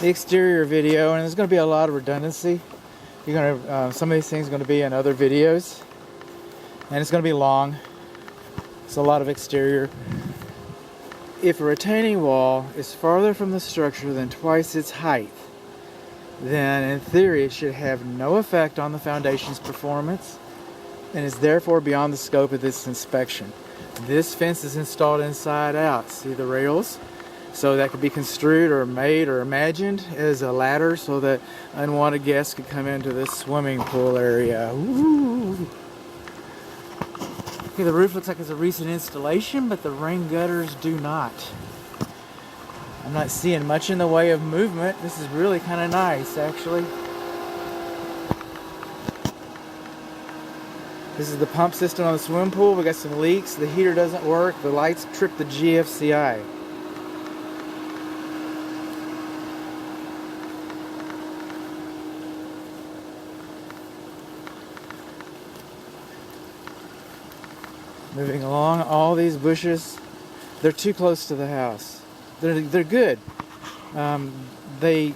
the exterior video, and there's going to be a lot of redundancy. You're going to some of these things are going to be in other videos, and it's going to be long. It's a lot of exterior. If a retaining wall is farther from the structure than twice its height, then in theory it should have no effect on the foundation's performance and is therefore beyond the scope of this inspection. This fence is installed inside out. See the rails? So that could be construed or made or imagined as a ladder so that unwanted guests could come into this swimming pool area. Ooh. Okay, the roof looks like it's a recent installation, but the rain gutters do not. I'm not seeing much in the way of movement. This is really kind of nice, actually. This is the pump system on the swimming pool. We got some leaks. The heater doesn't work. The lights trip the GFCI. Moving along, all these bushes, they're too close to the house. They're good. They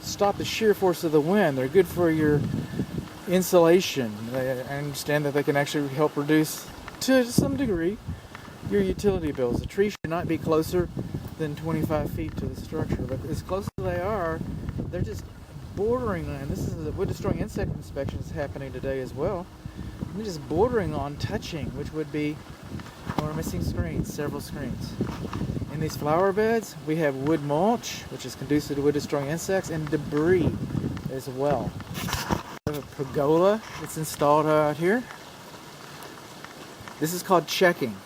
stop the shear force of the wind. They're good for your insulation. I understand that they can actually help reduce, to some degree, your utility bills. The tree should not be closer than 25 feet to the structure, but as close as they are, they're just bordering on. This is the wood destroying insect inspection that's happening today as well. They're just bordering on touching, which would be, we're missing screens, several screens. In these flower beds, we have wood mulch, which is conducive to wood destroying insects, and debris as well. We have a pergola that's installed out here. This is called checking.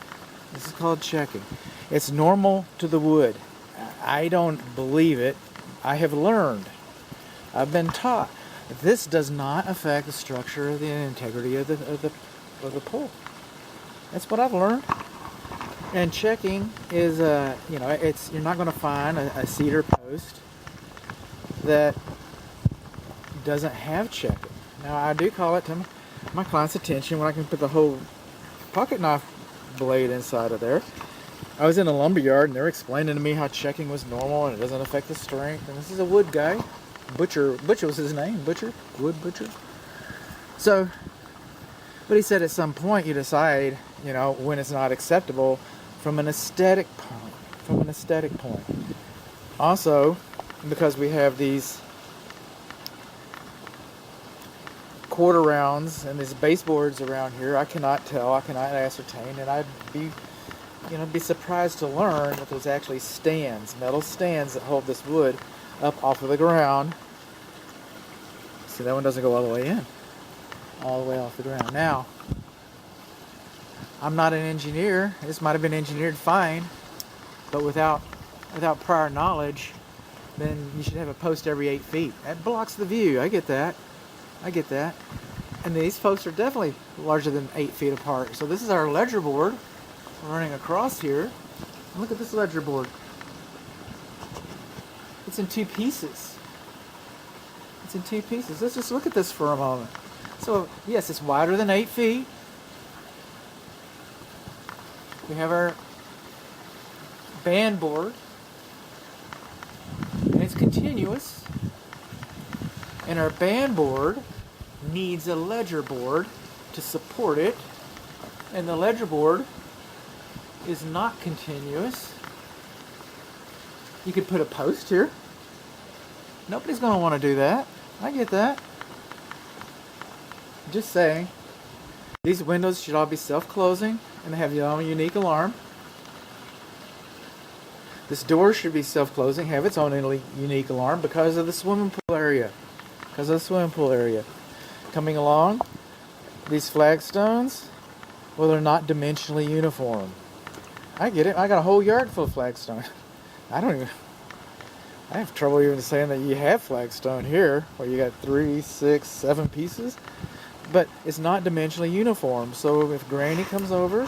It's normal to the wood. I don't believe it. I have learned. I've been taught. This does not affect the structure or the integrity of the pole. That's what I've learned. And checking is, you're not going to find a cedar post that doesn't have checking. Now, I do call it to my client's attention when I can put the whole pocket knife blade inside of there. I was in a lumber yard and they were explaining to me how checking was normal and it doesn't affect the strength. And this is a wood guy. Butcher was his name, wood butcher. So, but he said at some point you decide, when it's not acceptable from an aesthetic point. Also, because we have these quarter rounds and these baseboards around here, I cannot ascertain, and I'd be surprised to learn that there's actually metal stands that hold this wood up off of the ground. See, that one doesn't go all the way in. All the way off the ground. Now, I'm not an engineer. This might have been engineered fine, but without prior knowledge, then you should have a post every 8 feet. That blocks the view. I get that. And these posts are definitely larger than 8 feet apart. So this is our ledger board running across here. And look at this ledger board. It's in two pieces. Let's just look at this for a moment. So, yes, it's wider than 8 feet. We have our band board. And it's continuous. And our band board needs a ledger board to support it. And the ledger board is not continuous. You could put a post here. Nobody's going to want to do that. I get that. Just saying. These windows should all be self-closing and they have their own unique alarm. This door should be self-closing, have its own unique alarm because of the swimming pool area. Coming along, these flagstones, well, they're not dimensionally uniform. I get it. I got a whole yard full of flagstone. I have trouble even saying that you have flagstone here, where you got 3, 6, 7 pieces. But it's not dimensionally uniform. So if Granny comes over,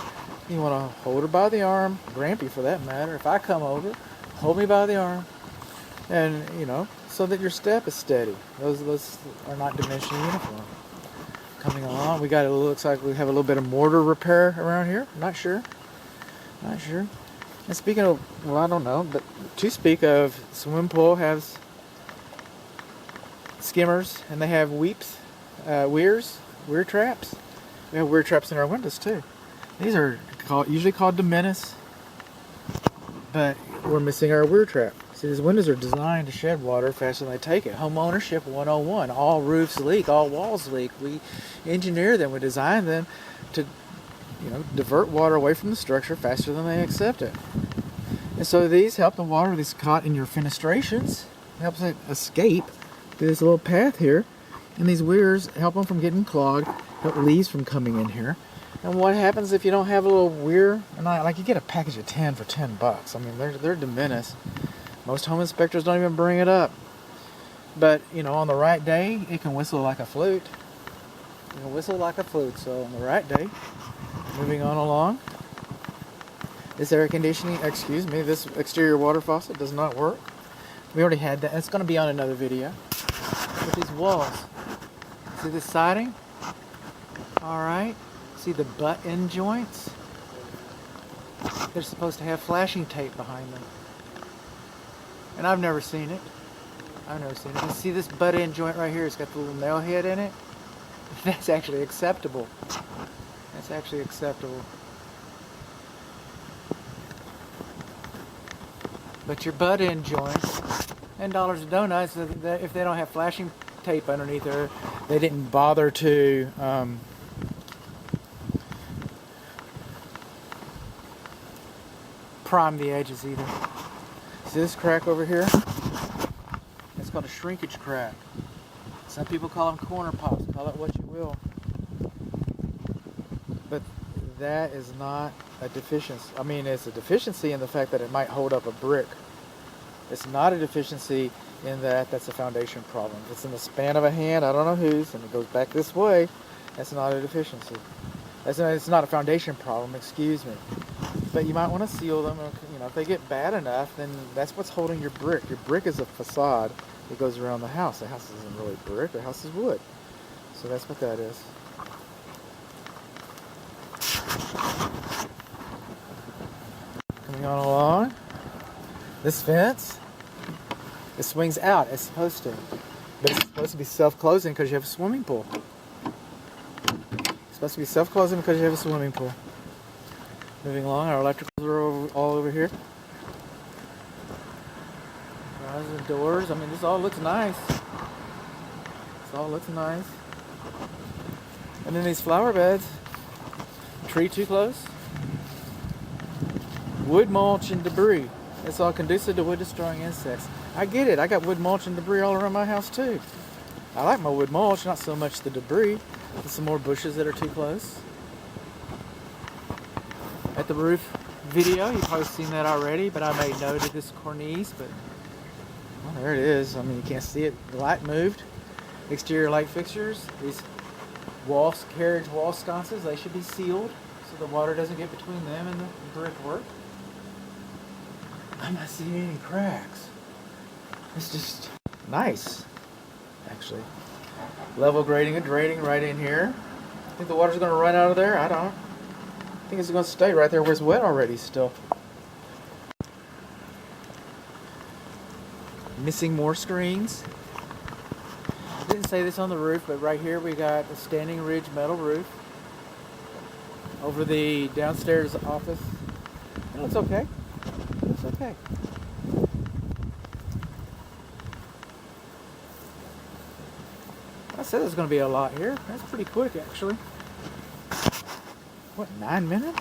you want to hold her by the arm, Grampy for that matter. If I come over, hold me by the arm. And, so that your step is steady. Those are not dimensionally uniform. Coming along, looks like we have a little bit of mortar repair around here. Not sure. And speaking of, well, I don't know, but to speak of, swimming pool has skimmers, and they have weir traps. We have weir traps in our windows too. These are usually called de minimis, but we're missing our weir trap. See, these windows are designed to shed water faster than they take it. Home ownership 101. All roofs leak, all walls leak. We engineer them, we design them to, divert water away from the structure faster than they accept it. And so these help the water that's caught in your fenestrations, helps it escape through this little path here. And these weirs help them from getting clogged, help leaves from coming in here. And what happens if you don't have a little weir? And like you get a package of 10 for $10. I mean, they're de minimis. Most home inspectors don't even bring it up. But, on the right day, it can whistle like a flute. It can whistle like a flute. So on the right day, moving on along, this this exterior water faucet does not work. We already had that. It's going to be on another video. With these walls. See this siding? Alright. See the butt end joints? They're supposed to have flashing tape behind them. And I've never seen it. You see this butt end joint right here? It's got the little nail head in it. That's actually acceptable. But your butt end joints and dollars of donuts, if they don't have flashing tape underneath there, they didn't bother to prime the edges either. See this crack over here? It's called a shrinkage crack. Some people call them corner pops, call it what you will. But that is not a deficiency. I mean, it's a deficiency in the fact that it might hold up a brick. It's not a deficiency in that's a foundation problem. If it's in the span of a hand, I don't know whose, and it goes back this way, that's not a deficiency. It's not a foundation problem, excuse me. But you might want to seal them. If they get bad enough, then that's what's holding your brick. Your brick is a facade that goes around the house. The house isn't really brick. The house is wood. So that's what that is. Coming on along. This fence, it swings out. It's supposed to. But it's supposed to be self-closing because you have a swimming pool. It's supposed to be self-closing because you have a swimming pool. Moving along, our electricals are all over here. The doors, I mean, this all looks nice. And then these flower beds, tree too close, wood mulch and debris. It's all conducive to wood destroying insects. I get it, I got wood mulch and debris all around my house too. I like my wood mulch, not so much the debris. There's some more bushes that are too close. At the roof video, you've probably seen that already, but I made note of this cornice, but well, there it is. I mean, you can't see it. The light moved. Exterior light fixtures. These carriage wall sconces, they should be sealed so the water doesn't get between them and the brickwork. I'm not seeing any cracks. It's just nice, actually. Level grading and draining right in here. I think the water's going to run out of there. I don't. I think it's going to stay right there where it's wet already still. Missing more screens. I didn't say this on the roof, but right here we got a standing ridge metal roof over the downstairs office. No, it's okay. It's okay. I said there's going to be a lot here. That's pretty quick, actually. What, 9 minutes?